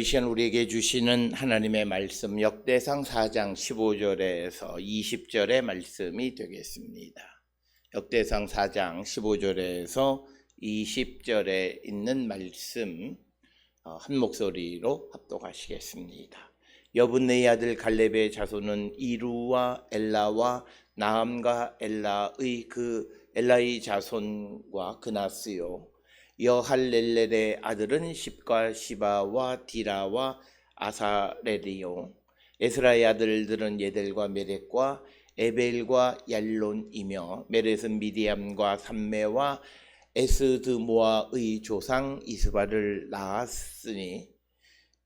시간 우리에게 주시는 하나님의 말씀 역대상 4장 15절에서 20절의 말씀이 되겠습니다. 역대상 4장 15절에서 20절에 있는 말씀 한 목소리로 합독하시겠습니다. 여분네의 아들 갈렙의 자손은 이루와 엘라와 나함과 엘라의 자손과 그나스요. 여할렐렐의 아들은 십과 시바와 디라와 아사렐이요. 에스라의 아들들은 예델과 메렉과 에벨과 얄론이며 메렛은 미디암과 삼메와 에스드모아의 조상 이스바를 낳았으니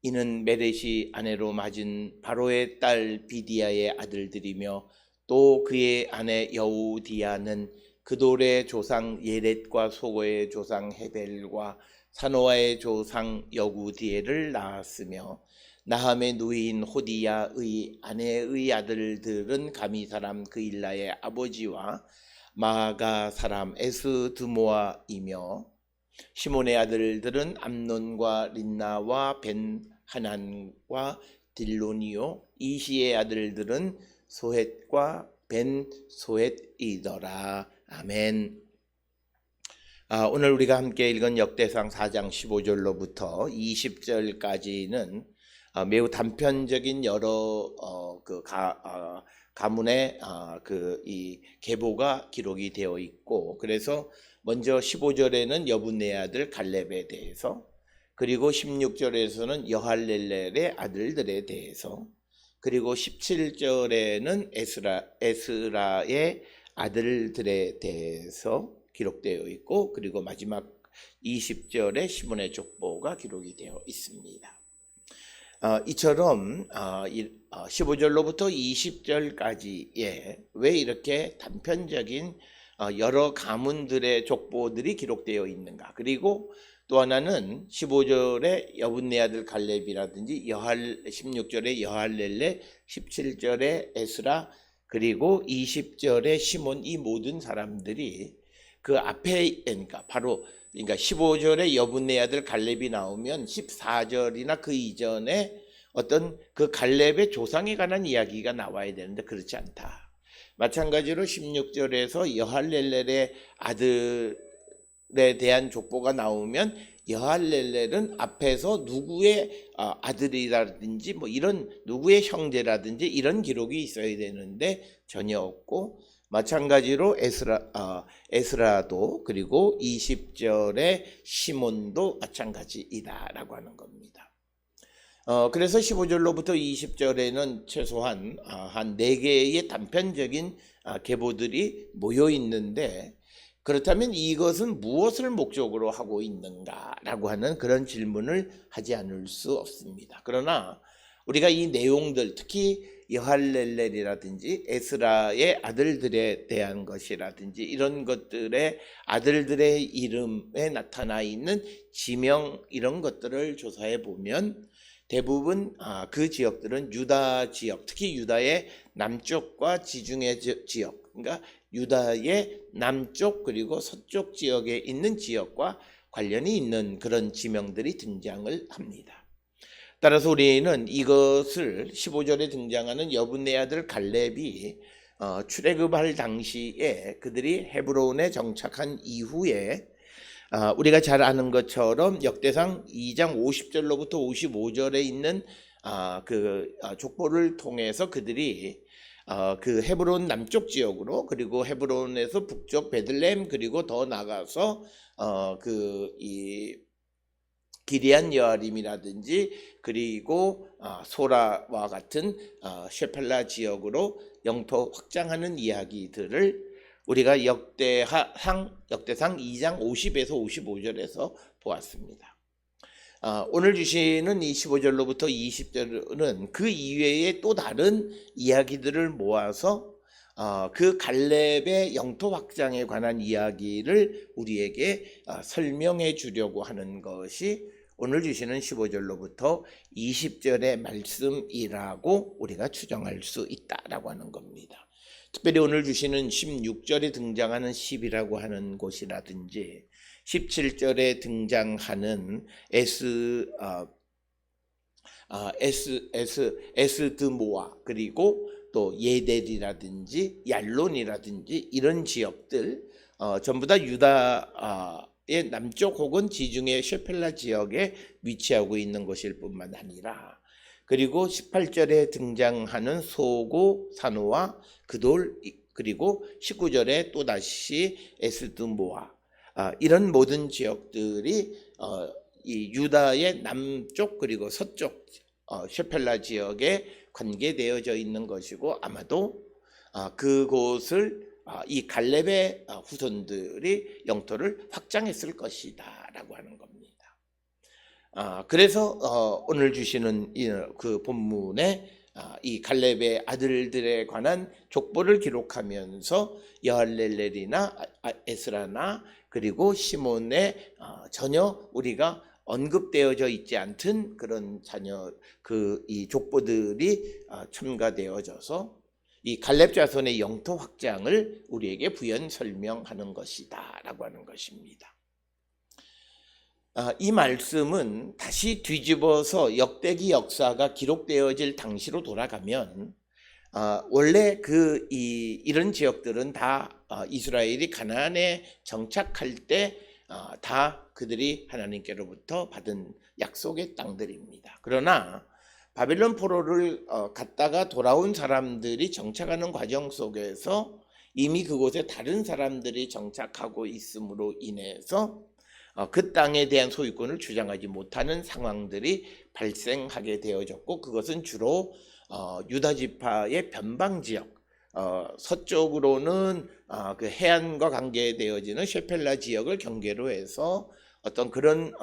이는 메렛이 아내로 맞은 바로의 딸 비디아의 아들들이며 또 그의 아내 여우디아는 그돌의 조상 예렛과 소고의 조상 헤벨과 사노아의 조상 여구디엘을 낳았으며 나함의 누이인 호디야의 아내의 아들들은 가미 사람 그일라의 아버지와 마아가 사람 에스드모아이며 시몬의 아들들은 암논과 린나와 벤하난과 딜론이요. 이시의 아들들은 소헷과 벤소헷이더라. 아멘. 오늘 우리가 함께 읽은 역대상 4장 15절로부터 20절까지는 매우 단편적인 여러 가문의 이 계보가 기록이 되어 있고, 그래서 먼저 15절에는 여분네 아들 갈렙에 대해서, 그리고 16절에서는 여할렐렐의 아들들에 대해서, 그리고 17절에는 에스라의 아들들에 대해서 기록되어 있고, 그리고 마지막 20절에 시몬의 족보가 기록이 되어 있습니다. 이처럼 15절로부터 20절까지에 왜 이렇게 단편적인 여러 가문들의 족보들이 기록되어 있는가? 그리고 또 하나는 15절에 여분네 아들 갈렙이라든지 16절에 여할렐레, 17절에 에스라, 그리고 20절에 시몬, 이 모든 사람들이 그 앞에, 그러니까 15절에 여분네 아들 갈렙이 나오면 14절이나 그 이전에 어떤 그 갈렙의 조상에 관한 이야기가 나와야 되는데 그렇지 않다. 마찬가지로 16절에서 여할렐렐의 아들에 대한 족보가 나오면 여할렐렐은 앞에서 누구의 아들이라든지 뭐 이런 누구의 형제라든지 이런 기록이 있어야 되는데 전혀 없고, 마찬가지로 에스라도 그리고 20절에 시몬도 마찬가지이다라고 하는 겁니다. 그래서 15절로부터 20절에는 최소한 한 4개의 단편적인 계보들이 모여 있는데, 그렇다면 이것은 무엇을 목적으로 하고 있는가라고 하는 그런 질문을 하지 않을 수 없습니다. 그러나 우리가 이 내용들, 특히 여할렐렐이라든지 에스라의 아들들에 대한 것이라든지 이런 것들의 아들들의 이름에 나타나 있는 지명, 이런 것들을 조사해 보면 대부분 그 지역들은 유다 지역, 특히 유다의 남쪽과 지중해 지역, 그러니까 유다의 남쪽 그리고 서쪽 지역에 있는 지역과 관련이 있는 그런 지명들이 등장을 합니다. 따라서 우리는 이것을 15절에 등장하는 여분네 아들 갈렙이 출애굽할 당시에 그들이 헤브론에 정착한 이후에 우리가 잘 아는 것처럼 역대상 2장 50절로부터 55절에 있는 족보를 통해서 그들이 그 헤브론 남쪽 지역으로, 그리고 헤브론에서 북쪽 베들레헴, 그리고 더 나가서 이 기리안 여아림이라든지 그리고 소라와 같은 셰펠라 지역으로 영토 확장하는 이야기들을 우리가 역대상 2장 50에서 55절에서 보았습니다. 오늘 주시는 이 15절로부터 20절은 그 이외에 또 다른 이야기들을 모아서 그 갈렙의 영토 확장에 관한 이야기를 우리에게 설명해 주려고 하는 것이 오늘 주시는 15절로부터 20절의 말씀이라고 우리가 추정할 수 있다라고 하는 겁니다. 특별히 오늘 주시는 16절에 등장하는 10이라고 하는 곳이라든지 17절에 등장하는 에스드모아 그리고 또 예델이라든지 얄론이라든지 이런 지역들 전부 다 유다의 남쪽 혹은 지중해 셰펠라 지역에 위치하고 있는 것일 뿐만 아니라 그리고 18절에 등장하는 소고 산호와 그돌 그리고 19절에 또다시 에스드모아 이런 모든 지역들이 이 유다의 남쪽 그리고 서쪽 셰펠라 지역에 관계되어져 있는 것이고 아마도 그곳을 이 갈렙의 후손들이 영토를 확장했을 것이다 라고 하는 겁니다. 그래서 오늘 주시는 그 본문에 이 갈렙의 아들들에 관한 족보를 기록하면서 여할렐렐이나 에스라나 그리고 시몬의 전혀 우리가 언급되어져 있지 않던 그런 자녀 이 족보들이 첨가되어져서 이 갈렙 자손의 영토 확장을 우리에게 부연 설명하는 것이다라고 하는 것입니다. 이 말씀은 다시 뒤집어서 역대기 역사가 기록되어질 당시로 돌아가면 원래 이런 지역들은 다 이스라엘이 가나안에 정착할 때 다 그들이 하나님께로부터 받은 약속의 땅들입니다. 그러나 바벨론 포로를 갔다가 돌아온 사람들이 정착하는 과정 속에서 이미 그곳에 다른 사람들이 정착하고 있음으로 인해서 그 땅에 대한 소유권을 주장하지 못하는 상황들이 발생하게 되어졌고 그것은 주로 유다 지파의 변방 지역 서쪽으로는 그 해안과 관계되어지는 셰펠라 지역을 경계로 해서 어떤 그런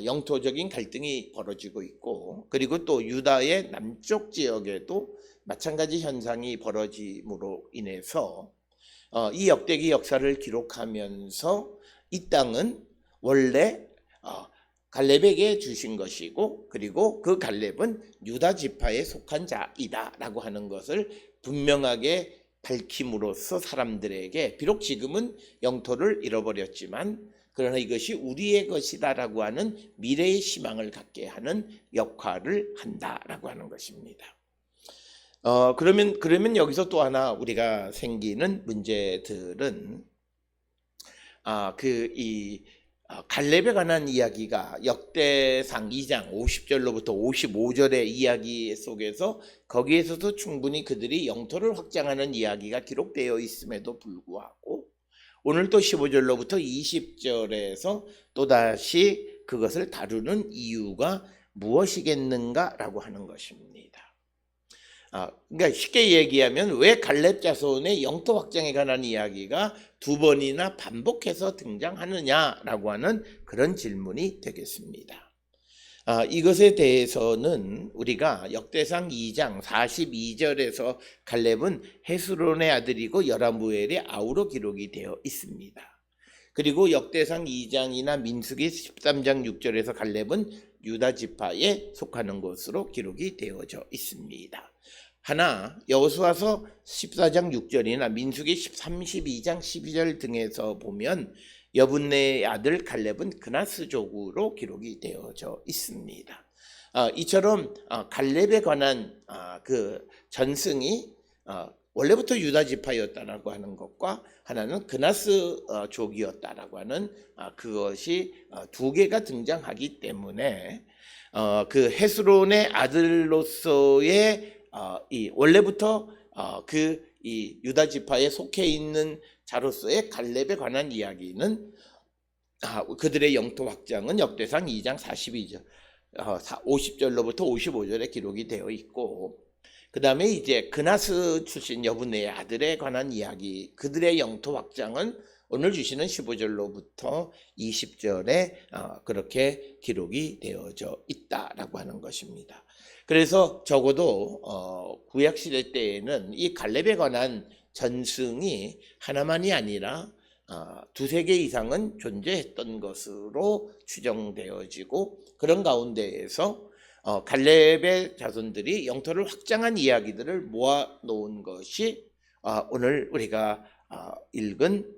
영토적인 갈등이 벌어지고 있고 그리고 또 유다의 남쪽 지역에도 마찬가지 현상이 벌어짐으로 인해서 이 역대기 역사를 기록하면서 이 땅은 원래 갈렙에게 주신 것이고 그리고 그 갈렙은 유다 지파에 속한 자이다라고 하는 것을 분명하게 밝힘으로써 사람들에게 비록 지금은 영토를 잃어버렸지만 그러나 이것이 우리의 것이다라고 하는 미래의 희망을 갖게 하는 역할을 한다라고 하는 것입니다. 그러면 여기서 또 하나 우리가 생기는 문제들은 갈렙에 관한 이야기가 역대상 2장 50절로부터 55절의 이야기 속에서 거기에서도 충분히 그들이 영토를 확장하는 이야기가 기록되어 있음에도 불구하고 오늘 또 15절로부터 20절에서 또다시 그것을 다루는 이유가 무엇이겠는가라고 하는 것입니다. 그러니까 쉽게 얘기하면 왜 갈렙 자손의 영토 확장에 관한 이야기가 두 번이나 반복해서 등장하느냐라고 하는 그런 질문이 되겠습니다. 이것에 대해서는 우리가 역대상 2장 42절에서 갈렙은 헤스론의 아들이고 여라무엘의 아우로 기록이 되어 있습니다. 그리고 역대상 2장이나 민수기 13장 6절에서 갈렙은 유다 지파에 속하는 것으로 기록이 되어져 있습니다. 하나 여호수아서 14장 6절이나 민수기 32장 12절 등에서 보면 여분네의 아들 갈렙은 그나스족으로 기록이 되어져 있습니다. 이처럼 갈렙에 관한 그 전승이 원래부터 유다 지파였다라고 하는 것과 하나는 그나스족이었다라고 하는 그것이 두 개가 등장하기 때문에 그 헤스론의 아들로서의 원래부터 이 유다 지파에 속해 있는 자로서의 갈렙에 관한 이야기는 그들의 영토 확장은 역대상 2장 42절 50절로부터 55절에 기록이 되어 있고 그 다음에 이제 그나스 출신 여분네의 아들에 관한 이야기 그들의 영토 확장은 오늘 주시는 15절로부터 20절에 그렇게 기록이 되어져 있다라고 하는 것입니다. 그래서 적어도 구약시대 때에는 이 갈렙에 관한 전승이 하나만이 아니라 두세 개 이상은 존재했던 것으로 추정되어지고 그런 가운데에서 갈렙의 자손들이 영토를 확장한 이야기들을 모아놓은 것이 오늘 우리가 읽은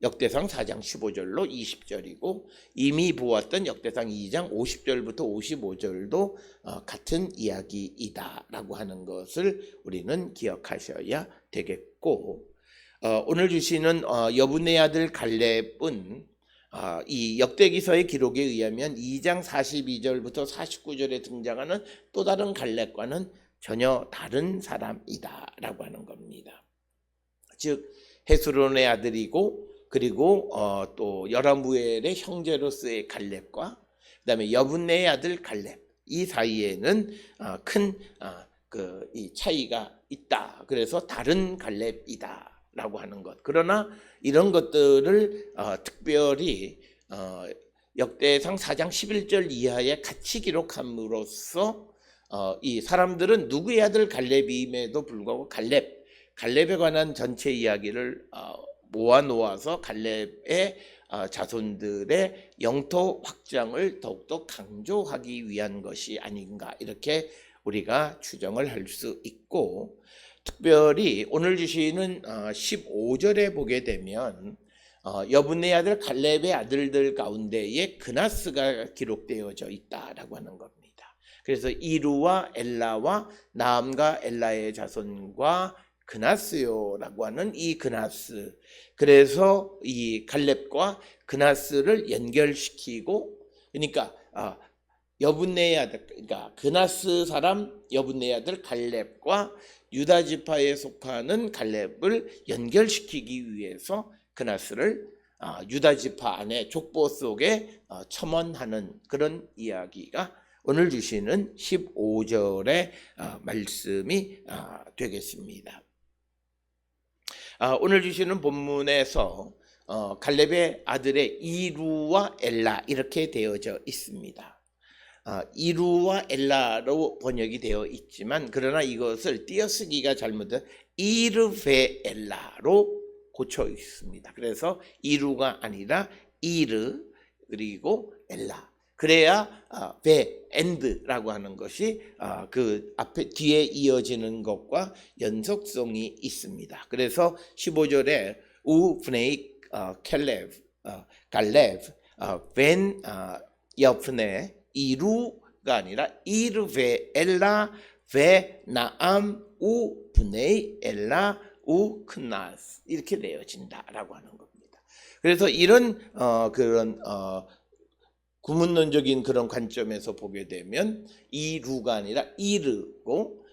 역대상 4장 15절로 20절이고 이미 보았던 역대상 2장 50절부터 55절도 같은 이야기이다라고 하는 것을 우리는 기억하셔야 되겠고, 오늘 주시는 여분의 아들 갈렙은 이 역대기서의 기록에 의하면 2장 42절부터 49절에 등장하는 또 다른 갈렙과는 전혀 다른 사람이다라고 하는 겁니다. 즉 헤스론의 아들이고, 그리고 또 여라무엘의 형제로서의 갈렙과 그다음에 여분의 아들 갈렙, 이 사이에는 큰 이 차이가 있다. 그래서 다른 갈렙이다라고 하는 것. 그러나 이런 것들을 특별히 역대상 4장 11절 이하에 같이 기록함으로써 이 사람들은 누구의 아들 갈렙임에도 불구하고 갈렙에 관한 전체 이야기를 모아놓아서 갈렙의 자손들의 영토 확장을 더욱더 강조하기 위한 것이 아닌가, 이렇게 우리가 추정을 할 수 있고, 특별히 오늘 주시는 15절에 보게 되면 여분의 아들 갈렙의 아들들 가운데에 그나스가 기록되어져 있다라고 하는 겁니다. 그래서 이루와 엘라와 나암과 엘라의 자손과 그나스요라고 하는 이 그나스, 그래서 이 갈렙과 그나스를 연결시키고, 그러니까 여분의 아들, 그러니까 그나스 사람 여분의 아들 갈렙과 유다 지파에 속하는 갈렙을 연결시키기 위해서 그나스를 유다 지파 안에 족보 속에 첨언하는 그런 이야기가 오늘 주시는 15절의 말씀이 되겠습니다. 오늘 주시는 본문에서 갈렙의 아들의 이루와 엘라 이렇게 되어져 있습니다. 이루와 엘라로 번역이 되어 있지만, 그러나 이것을 띄어쓰기가 잘못된 이르베엘라로 고쳐 있습니다. 그래서 이루가 아니라 이르 그리고 엘라, 그래야 엔드라고 하는 것이 그 앞에 뒤에 이어지는 것과 연속성이 있습니다. 그래서 15절에 우브네이 갈렙 벤 여프네 이루가 아니라 이르베엘라 베 나암 우 브네이 엘라 우 크나스 이렇게 되어진다라고 하는 겁니다. 그래서 이런 그런 구문론적인 그런 관점에서 보게 되면 이 루가 아니라 이르고,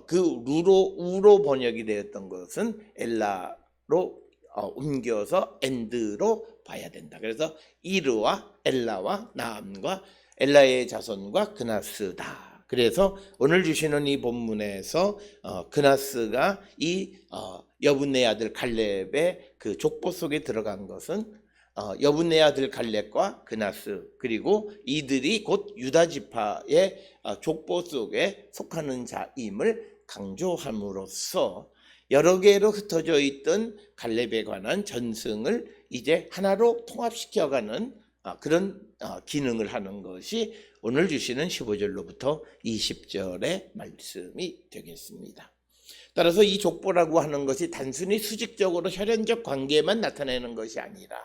그 루로 우로 번역이 되었던 것은 엘라로 옮겨서 엔드로 봐야 된다. 그래서 이르와 엘라와 나암과 엘라의 자손과 그나스다. 그래서 오늘 주시는 이 본문에서 그나스가 이 여분의 아들 갈렙의 그 족보 속에 들어간 것은 여분의 아들 갈렙과 그나스, 그리고 이들이 곧 유다 지파의 족보 속에 속하는 자임을 강조함으로써 여러 개로 흩어져 있던 갈렙에 관한 전승을 이제 하나로 통합시켜가는 그런 기능을 하는 것이 오늘 주시는 15절로부터 20절의 말씀이 되겠습니다. 따라서 이 족보라고 하는 것이 단순히 수직적으로 혈연적 관계만 나타내는 것이 아니라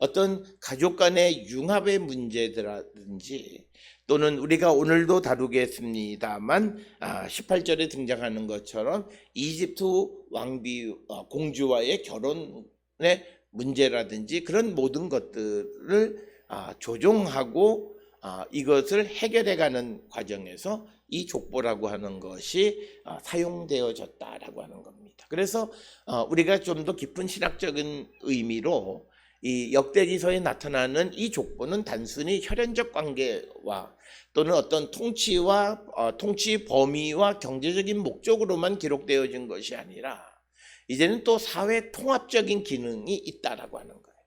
어떤 가족 간의 융합의 문제라든지, 또는 우리가 오늘도 다루겠습니다만 18절에 등장하는 것처럼 이집트 왕비 공주와의 결혼의 문제라든지 그런 모든 것들을 조정하고 이것을 해결해가는 과정에서 이 족보라고 하는 것이 사용되어졌다라고 하는 겁니다. 그래서 우리가 좀 더 깊은 신학적인 의미로 이 역대기서에 나타나는 이 족보는 단순히 혈연적 관계와 또는 어떤 통치와 통치 범위와 경제적인 목적으로만 기록되어진 것이 아니라 이제는 또 사회 통합적인 기능이 있다라고 하는 거예요.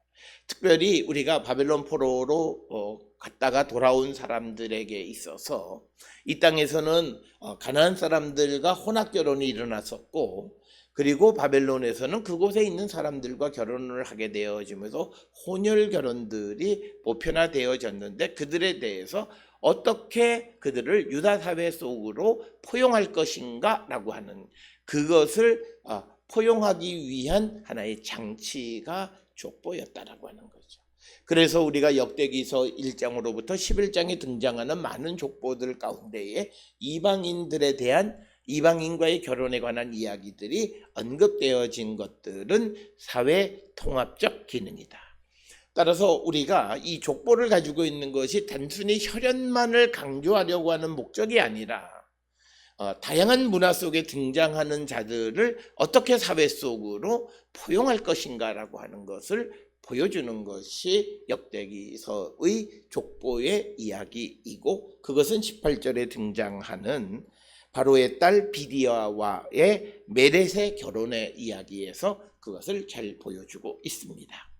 특별히 우리가 바벨론 포로로 갔다가 돌아온 사람들에게 있어서 이 땅에서는 가나안 사람들과 혼합 결혼이 일어났었고, 그리고 바벨론에서는 그곳에 있는 사람들과 결혼을 하게 되어지면서 혼혈 결혼들이 보편화되어졌는데, 그들에 대해서 어떻게 그들을 유다 사회 속으로 포용할 것인가 라고 하는 그것을 포용하기 위한 하나의 장치가 족보였다라고 하는 거죠. 그래서 우리가 역대기서 1장으로부터 11장에 등장하는 많은 족보들 가운데에 이방인과의 결혼에 관한 이야기들이 언급되어진 것들은 사회 통합적 기능이다. 따라서 우리가 이 족보를 가지고 있는 것이 단순히 혈연만을 강조하려고 하는 목적이 아니라 다양한 문화 속에 등장하는 자들을 어떻게 사회 속으로 포용할 것인가라고 하는 것을 보여주는 것이 역대기서의 족보의 이야기이고, 그것은 18절에 등장하는 바로의 딸 비디아와의 메렛의 결혼의 이야기에서 그것을 잘 보여주고 있습니다.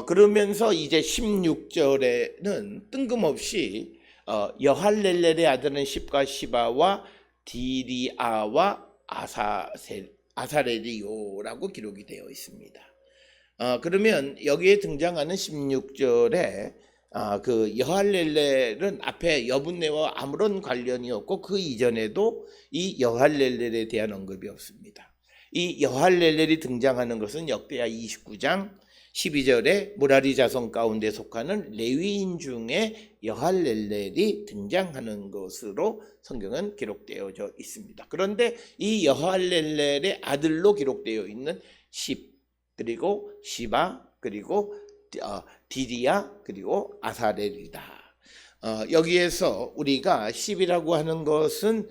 그러면서 이제 16절에는 뜬금없이 여할렐렐의 아들은 십과 시바와 디리아와 아사렐이요라고 기록이 되어 있습니다. 그러면 여기에 등장하는 16절에 그 여할렐렐은 앞에 여분네와 아무런 관련이 없고 그 이전에도 이 여할렐렐에 대한 언급이 없습니다. 이 여할렐렐이 등장하는 것은 역대하 29장 12절에 무라리 자손 가운데 속하는 레위인 중에 여할렐렐이 등장하는 것으로 성경은 기록되어져 있습니다. 그런데 이 여할렐렐의 아들로 기록되어 있는 십, 그리고 시바, 그리고 디리아, 그리고 아사렐이다. 여기에서 우리가 10이라고 하는 것은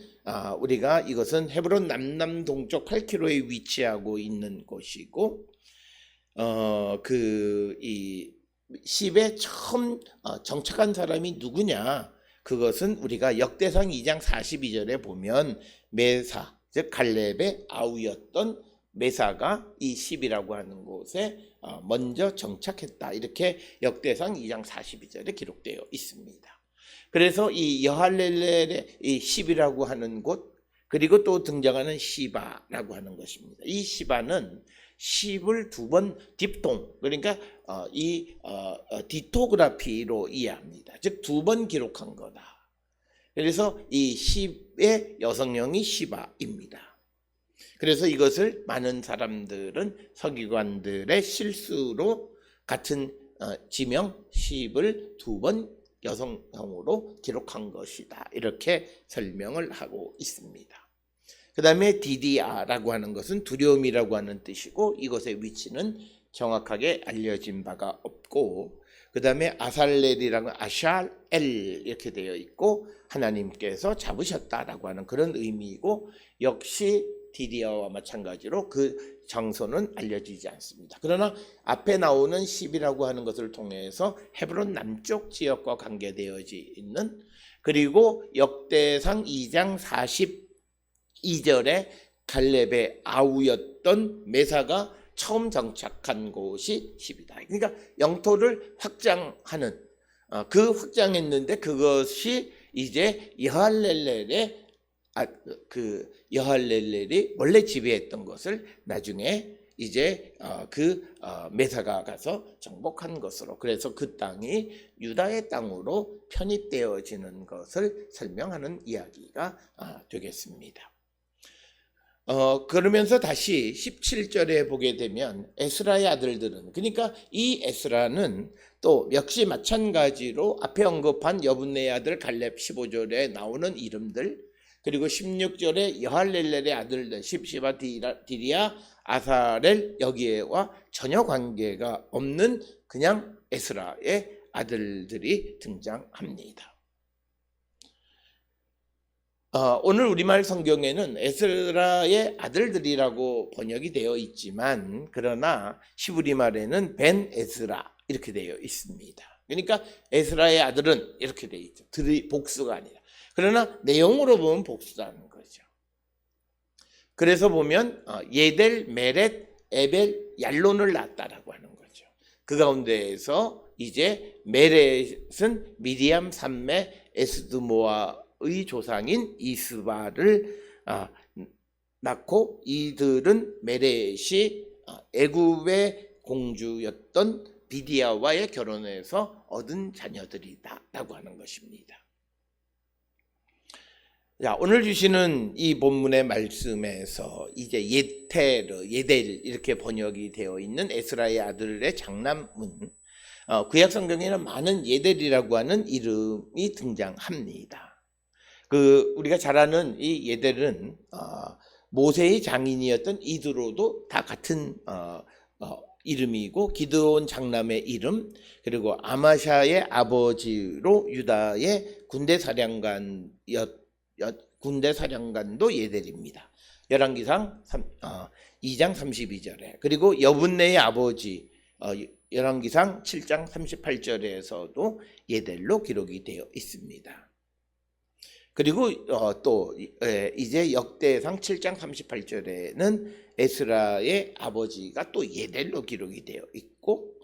우리가 이것은 헤브론 남남동쪽 8km에 위치하고 있는 곳이고, 이 10에 처음 정착한 사람이 누구냐? 그것은 우리가 역대상 2장 42절에 보면 메사, 즉 갈렙의 아우였던 메사가 이 10이라고 하는 곳에 먼저 정착했다. 이렇게 역대상 2장 42절에 기록되어 있습니다. 그래서 이 여할렐렐의 이 10이라고 하는 곳, 그리고 또 등장하는 시바라고 하는 것입니다. 이 시바는 10을 두 번 딥통, 그러니까 디토그라피로 이해합니다. 즉 두 번 기록한 거다. 그래서 이 10의 여성형이 시바입니다. 그래서 이것을 많은 사람들은 서기관들의 실수로 같은 지명 10을 두 번 여성형으로 기록한 것이다. 이렇게 설명을 하고 있습니다. 그 다음에 디디아라고 하는 것은 두려움이라고 하는 뜻이고, 이것의 위치는 정확하게 알려진 바가 없고, 그 다음에 아살렐이라고 아샬엘 이렇게 되어 있고, 하나님께서 잡으셨다라고 하는 그런 의미이고, 역시 디디아와 마찬가지로 그 장소는 알려지지 않습니다. 그러나 앞에 나오는 10이라고 하는 것을 통해서 헤브론 남쪽 지역과 관계되어져 있는, 그리고 역대상 2장 42절에 갈렙의 아우였던 메사가 처음 정착한 곳이 10이다. 그러니까 영토를 확장하는, 그 확장했는데 그것이 이제 여할렐렐이 원래 지배했던 것을 나중에 이제 메사가 가서 정복한 것으로, 그래서 그 땅이 유다의 땅으로 편입되어지는 것을 설명하는 이야기가 되겠습니다. 그러면서 다시 17절에 보게 되면 에스라의 아들들은, 그러니까 이 에스라는 또 역시 마찬가지로 앞에 언급한 여분네의 아들 갈렙 15절에 나오는 이름들, 그리고 16절에 여할렐렐의 아들들 십시바, 디리아, 아사렐, 여기에와 전혀 관계가 없는 그냥 에스라의 아들들이 등장합니다. 오늘 우리말 성경에는 에스라의 아들들이라고 번역이 되어 있지만, 그러나 히브리말에는 벤 에스라 이렇게 되어 있습니다. 그러니까 에스라의 아들은 이렇게 되어 있죠. 복수가 아니라. 그러나 내용으로 보면 복수라는 거죠. 그래서 보면 예델, 메렛, 에벨, 얄론을 낳았다라고 하는 거죠. 그 가운데에서 이제 메렛은 미디암 삼매 에스드모아의 조상인 이스바를 낳고, 이들은 메렛이 애굽의 공주였던 비디아와의 결혼에서 얻은 자녀들이다라고 하는 것입니다. 자, 오늘 주시는 이 본문의 말씀에서 이제 예테르, 예델 이렇게 번역이 되어 있는 에스라의 아들의 장남은 구약 성경에는 많은 예델이라고 하는 이름이 등장합니다. 우리가 잘 아는 이 예델은 모세의 장인이었던 이드로도 다 같은 이름이고, 기드온 장남의 이름, 그리고 아마샤의 아버지로 유다의 군대 사령관도 예델입니다. 열왕기상 2장 32절에, 그리고 여분네의 아버지 열왕기상 7장 38절에서도 예델로 기록이 되어 있습니다. 그리고 또 이제 역대상 7장 38절에는 에스라의 아버지가 또 예델로 기록이 되어 있고,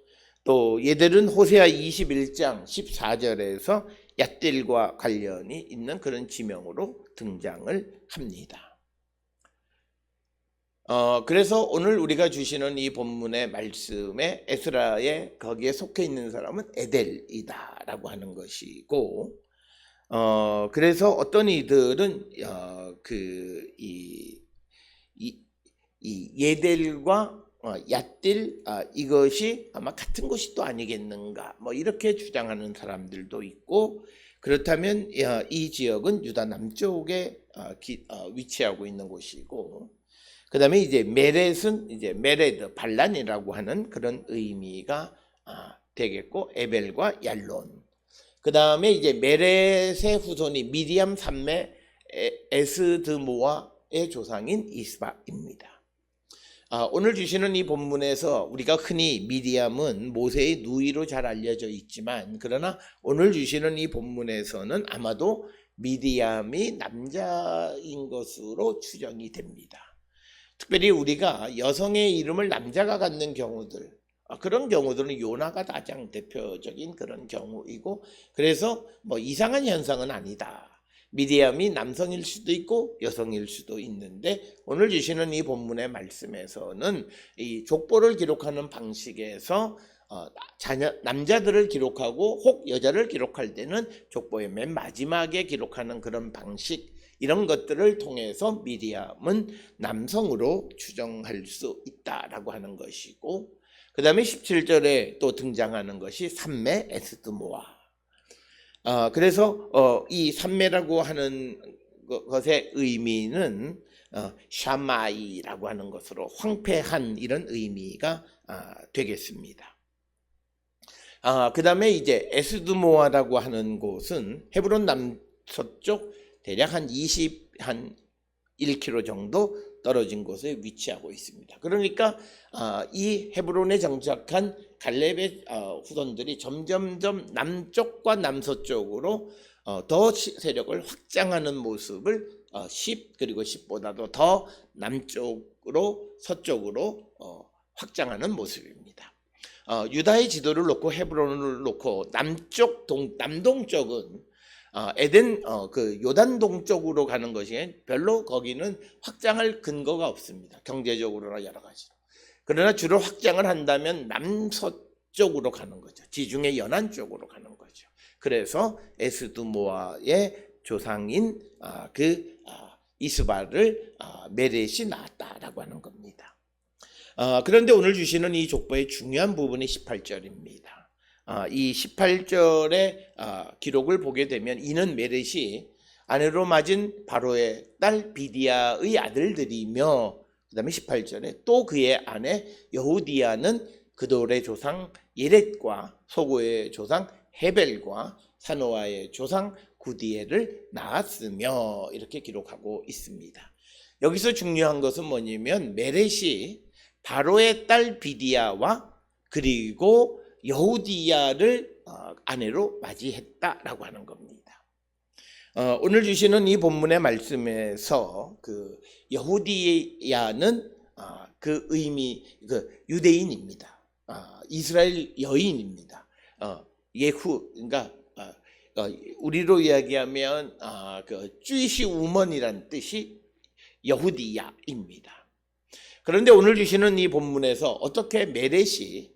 또 예델은 호세아 21장 14절에서 얏딜과 관련이 있는 그런 지명으로 등장을 합니다. 그래서 오늘 우리가 주시는 이 본문의 말씀에 에스라의 거기에 속해 있는 사람은 에델이다라고 하는 것이고, 그래서 어떤 이들은 이 예델과 얏딜 이것이 아마 같은 것이 또 아니겠는가, 뭐 이렇게 주장하는 사람들도 있고, 그렇다면 이 지역은 유다 남쪽에 위치하고 있는 곳이고, 그 다음에 이제 메렛은 이제 메레드 반란이라고 하는 그런 의미가 되겠고, 에벨과 얄론. 그 다음에 이제 메렛의 후손이 미디암 산매 에스드모아의 조상인 이스바입니다. 오늘 주시는 이 본문에서 우리가 흔히 미디암은 모세의 누이로 잘 알려져 있지만, 그러나 오늘 주시는 이 본문에서는 아마도 미디암이 남자인 것으로 추정이 됩니다. 특별히 우리가 여성의 이름을 남자가 갖는 경우들, 그런 경우들은 요나가 가장 대표적인 그런 경우이고, 그래서 뭐 이상한 현상은 아니다. 미디암이 남성일 수도 있고 여성일 수도 있는데, 오늘 주시는 이 본문의 말씀에서는 이 족보를 기록하는 방식에서 남자들을 기록하고 혹 여자를 기록할 때는 족보의 맨 마지막에 기록하는 그런 방식, 이런 것들을 통해서 미디암은 남성으로 추정할 수 있다라고 하는 것이고, 그 다음에 17절에 또 등장하는 것이 산매 에스드모아. 그래서 이 산매라고 하는 것의 의미는 샤마이라고 하는 것으로 황폐한 이런 의미가 되겠습니다. 그 다음에 이제 에스드모아라고 하는 곳은 헤브론 남서쪽 대략 한 1km 정도 떨어진 곳에 위치하고 있습니다. 그러니까 이 헤브론에 정착한 갈렙의 후손들이 점점점 남쪽과 남서쪽으로 더 세력을 확장하는 모습을 10 그리고 10보다도 더 남쪽으로 서쪽으로 확장하는 모습입니다. 유다의 지도를 놓고 헤브론을 놓고 남동쪽은 에덴 요단 동쪽으로 가는 것이 별로 거기는 확장할 근거가 없습니다. 경제적으로나 여러 가지로. 그러나 주로 확장을 한다면 남서쪽으로 가는 거죠. 지중해 연안 쪽으로 가는 거죠. 그래서 에스드모아의 조상인 이스바를 메렛이 낳았다라고 하는 겁니다. 그런데 오늘 주시는 이 족보의 중요한 부분이 18절입니다. 이 18절의 기록을 보게 되면, 이는 메렛이 아내로 맞은 바로의 딸 비디아의 아들들이며, 그 다음에 18절에 또 그의 아내 여후디아는 그돌의 조상 예렛과 소고의 조상 헤벨과 사노아의 조상 구디엘을 낳았으며, 이렇게 기록하고 있습니다. 여기서 중요한 것은 뭐냐면, 메렛이 바로의 딸 비디아와 그리고 여후디야를 아내로 맞이했다라고 하는 겁니다. 오늘 주시는 이 본문의 말씀에서 여후디야는 그 의미 유대인입니다. 이스라엘 여인입니다. 그러니까 우리로 이야기하면 쭈이시 우먼이란 뜻이 여후디야입니다. 그런데 오늘 주시는 이 본문에서 어떻게 메렛이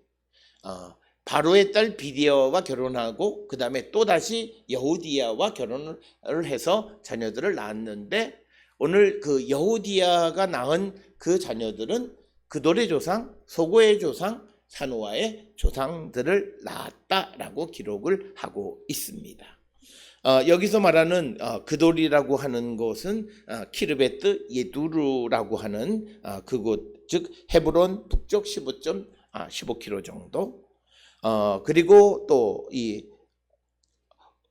바로의 딸 비디아와 결혼하고 그 다음에 또다시 여호디아와 결혼을 해서 자녀들을 낳았는데, 오늘 그 여호디아가 낳은 그 자녀들은 그돌의 조상, 소고의 조상, 사노아의 조상들을 낳았다라고 기록을 하고 있습니다. 여기서 말하는 그돌이라고 하는 곳은 키르베트 예두르라고 하는 그곳, 즉 헤브론 북쪽 15km 정도. 그리고 또 이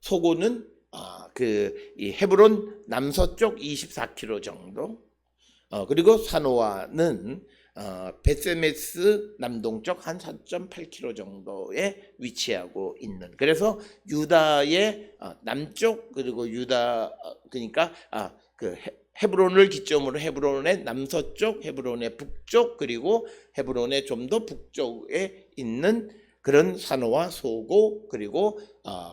소고는 이 헤브론 남서쪽 24km 정도. 그리고 사노아는 베세메스 남동쪽 한 4.8km 정도에 위치하고 있는, 그래서 유다의 남쪽, 그리고 유다, 그러니까 그 헤브론을 기점으로 헤브론의 남서쪽, 헤브론의 북쪽, 그리고 헤브론의 좀 더 북쪽에 있는 그런 사노와 소고, 그리고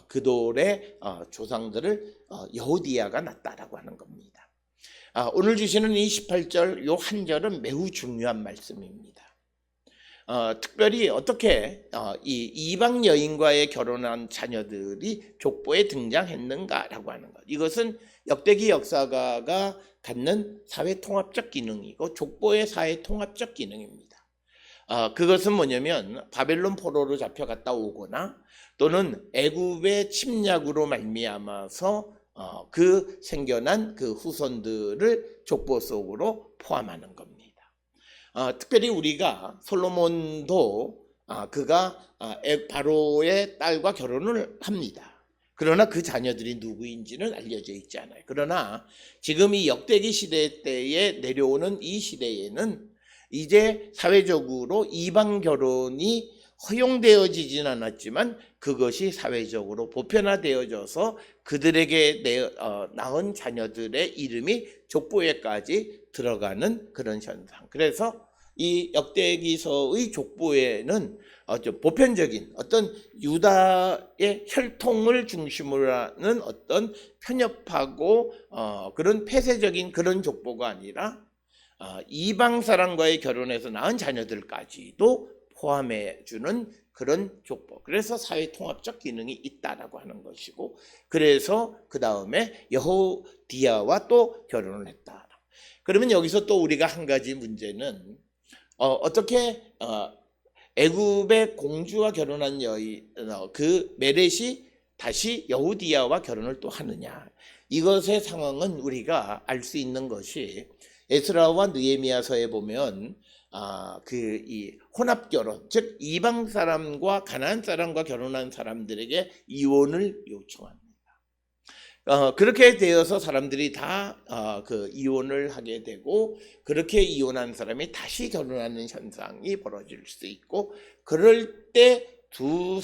그돌의 조상들을 여호디아가 낳았다라고 하는 겁니다. 오늘 주시는 이 18절 요 한 절은 매우 중요한 말씀입니다. 특별히 어떻게 이 이방 여인과의 결혼한 자녀들이 족보에 등장했는가라고 하는 것. 이것은 역대기 역사가가 갖는 사회통합적 기능이고 족보의 사회통합적 기능입니다. 그것은 뭐냐면 바벨론 포로로 잡혀갔다 오거나 또는 애굽의 침략으로 말미암아서 그 생겨난 그 후손들을 족보 속으로 포함하는 겁니다. 특별히 우리가 솔로몬도 그가 바로의 딸과 결혼을 합니다. 그러나 그 자녀들이 누구인지는 알려져 있지 않아요. 그러나 지금 이 역대기 시대 때에 내려오는 이 시대에는 이제 사회적으로 이방 결혼이 허용되어지진 않았지만 그것이 사회적으로 보편화되어져서 그들에게 낳은 자녀들의 이름이 족보에까지 들어가는 그런 현상. 그래서 이 역대기서의 족보에는 보편적인 어떤 유다의 혈통을 중심으로 하는 어떤 편협하고 그런 폐쇄적인 그런 족보가 아니라 이방 사람과의 결혼해서 낳은 자녀들까지도 포함해주는 그런 족보. 그래서 사회통합적 기능이 있다라고 하는 것이고, 그래서 그 다음에 여호디아와 또 결혼을 했다. 그러면 여기서 또 우리가 한 가지 문제는 어떻게 애굽의 공주와 결혼한 여인 그 메렛이 다시 여호디아와 결혼을 또 하느냐. 이것의 상황은 우리가 알 수 있는 것이 에스라와 느헤미야서에 보면 이 혼합 결혼, 즉 이방 사람과 가나안 사람과 결혼한 사람들에게 이혼을 요청합니다. 그렇게 되어서 사람들이 다 그 이혼을 하게 되고, 그렇게 이혼한 사람이 다시 결혼하는 현상이 벌어질 수 있고, 그럴 때 두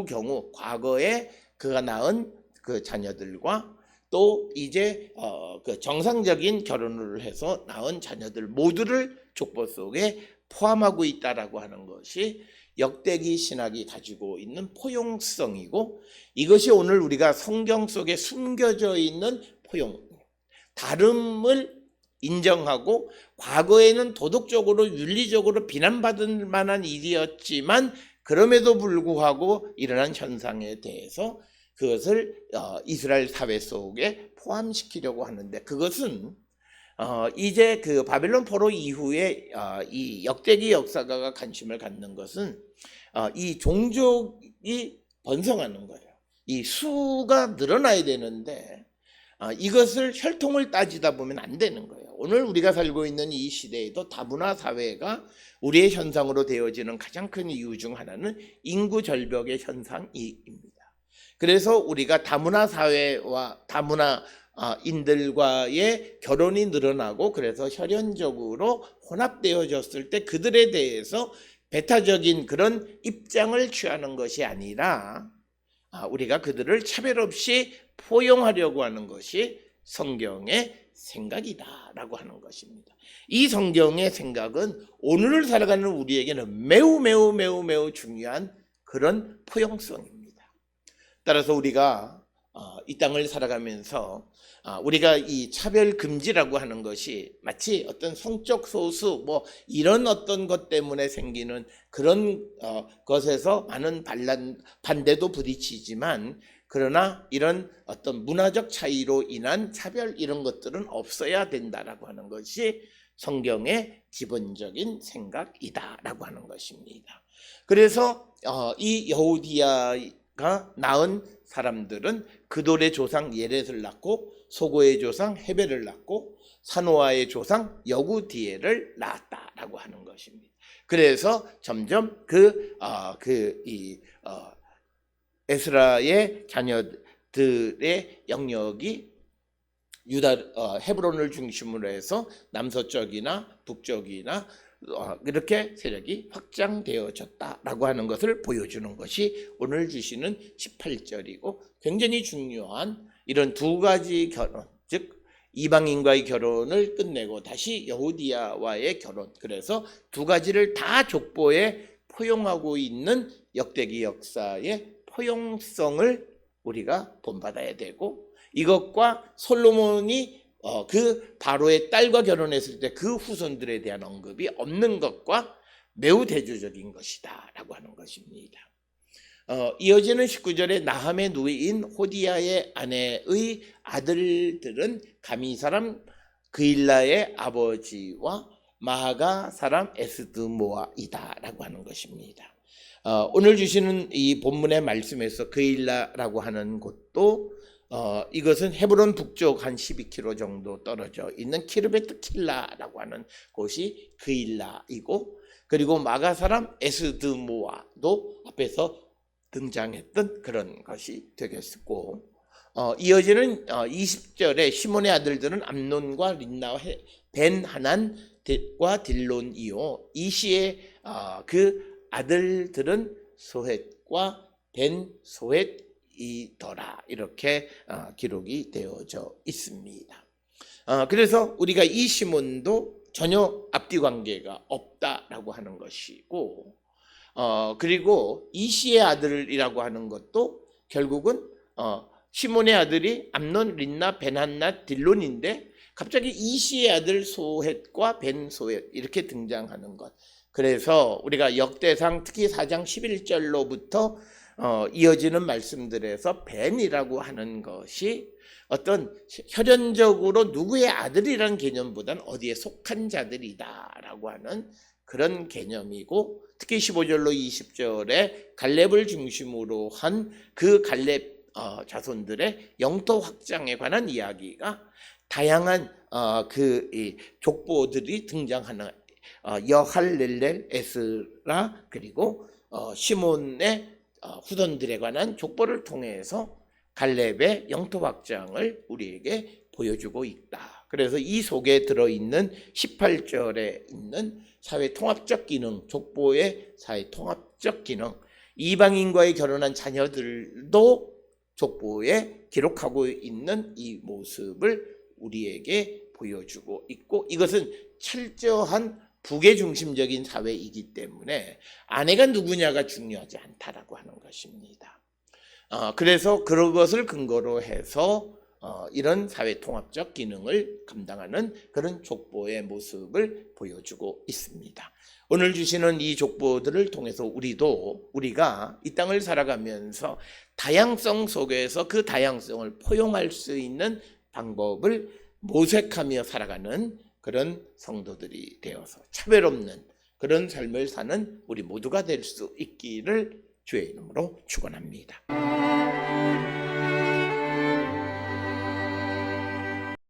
경우, 과거에 그가 낳은 그 자녀들과 또 이제 그 정상적인 결혼을 해서 낳은 자녀들 모두를 족보 속에 포함하고 있다라고 하는 것이 역대기 신학이 가지고 있는 포용성이고, 이것이 오늘 우리가 성경 속에 숨겨져 있는 포용, 다름을 인정하고 과거에는 도덕적으로 윤리적으로 비난받을 만한 일이었지만 그럼에도 불구하고 일어난 현상에 대해서 그것을 이스라엘 사회 속에 포함시키려고 하는데, 그것은 이제 그 바벨론 포로 이후에 이 역대기 역사가가 관심을 갖는 것은 이 종족이 번성하는 거예요. 이 수가 늘어나야 되는데 이것을 혈통을 따지다 보면 안 되는 거예요. 오늘 우리가 살고 있는 이 시대에도 다문화 사회가 우리의 현상으로 되어지는 가장 큰 이유 중 하나는 인구 절벽의 현상입니다. 그래서 우리가 다문화 사회와 다문화 인들과의 결혼이 늘어나고, 그래서 혈연적으로 혼합되어졌을 때 그들에 대해서 배타적인 그런 입장을 취하는 것이 아니라 우리가 그들을 차별 없이 포용하려고 하는 것이 성경의 생각이다라고 하는 것입니다. 이 성경의 생각은 오늘을 살아가는 우리에게는 매우 중요한 그런 포용성입니다. 따라서 우리가 이 땅을 살아가면서 우리가 이 차별 금지라고 하는 것이 마치 어떤 성적 소수 뭐 이런 어떤 것 때문에 생기는 그런 것에서 많은 반대도 부딪히지만, 그러나 이런 어떤 문화적 차이로 인한 차별 이런 것들은 없어야 된다라고 하는 것이 성경의 기본적인 생각이다라고 하는 것입니다. 그래서 이 여호디아가 낳은 사람들은 그돌의 조상 예렛을 낳고 소고의 조상 헤벨을 낳고 사노아의 조상 여구디엘을 낳았다라고 하는 것입니다. 그래서 점점 에스라의 자녀들의 영역이 헤브론을 중심으로 해서 남서쪽이나 북쪽이나 이렇게 세력이 확장되어졌다라고 하는 것을 보여주는 것이 오늘 주시는 18절이고, 굉장히 중요한 이런 두 가지 결혼, 즉 이방인과의 결혼을 끝내고 다시 여호디아와의 결혼, 그래서 두 가지를 다 족보에 포용하고 있는 역대기 역사의 포용성을 우리가 본받아야 되고, 이것과 솔로몬이 그 바로의 딸과 결혼했을 때 그 후손들에 대한 언급이 없는 것과 매우 대조적인 것이다 라고 하는 것입니다. 이어지는 19절에 나함의 누이인 호디야의 아내의 아들들은 가미 사람 그일라의 아버지와 마하가 사람 에스드모아이다 라고 하는 것입니다. 오늘 주시는 이 본문의 말씀에서 그일라라고 하는 곳도 이것은 헤브론 북쪽 한 12km 정도 떨어져 있는 키르베트 킬라라고 하는 곳이 그일라이고, 그리고 마가 사람 에스드모아도 앞에서 등장했던 그런 것이 되겠고, 이어지는 20절에 시몬의 아들들은 암논과 린나와 벤 하난과 딜론이요, 이 시의 그 아들들은 소헷과 벤 소헷이더라, 이렇게 기록이 되어져 있습니다. 그래서 우리가 이 시몬도 전혀 앞뒤 관계가 없다라고 하는 것이고, 그리고 이시의 아들이라고 하는 것도 결국은 시몬의 아들이 암논, 린나, 벤한낫, 딜론인데 갑자기 이시의 아들 소헷과 벤 소헷 이렇게 등장하는 것. 그래서 우리가 역대상 특히 4장 11절로부터 이어지는 말씀들에서 벤이라고 하는 것이 어떤 혈연적으로 누구의 아들이라는 개념보다는 어디에 속한 자들이다라고 하는 그런 개념이고, 특히 15절로 20절에 갈렙을 중심으로 한 그 갈렙 자손들의 영토 확장에 관한 이야기가 다양한 이 족보들이 등장하는 여할렐렐, 에스라, 그리고 시몬의 후손들에 관한 족보를 통해서 갈렙의 영토 확장을 우리에게 보여주고 있다. 그래서 이 속에 들어있는 18절에 있는 사회 통합적 기능, 족보의 사회 통합적 기능, 이방인과의 결혼한 자녀들도 족보에 기록하고 있는 이 모습을 우리에게 보여주고 있고, 이것은 철저한 부계 중심적인 사회이기 때문에 아내가 누구냐가 중요하지 않다라고 하는 것입니다. 그래서 그런 것을 근거로 해서 이런 사회 통합적 기능을 감당하는 그런 족보의 모습을 보여주고 있습니다. 오늘 주시는 이 족보들을 통해서 우리가 이 땅을 살아가면서 다양성 속에서 그 다양성을 포용할 수 있는 방법을 모색하며 살아가는 그런 성도들이 되어서 차별 없는 그런 삶을 사는 우리 모두가 될 수 있기를 주의 이름으로 축원합니다.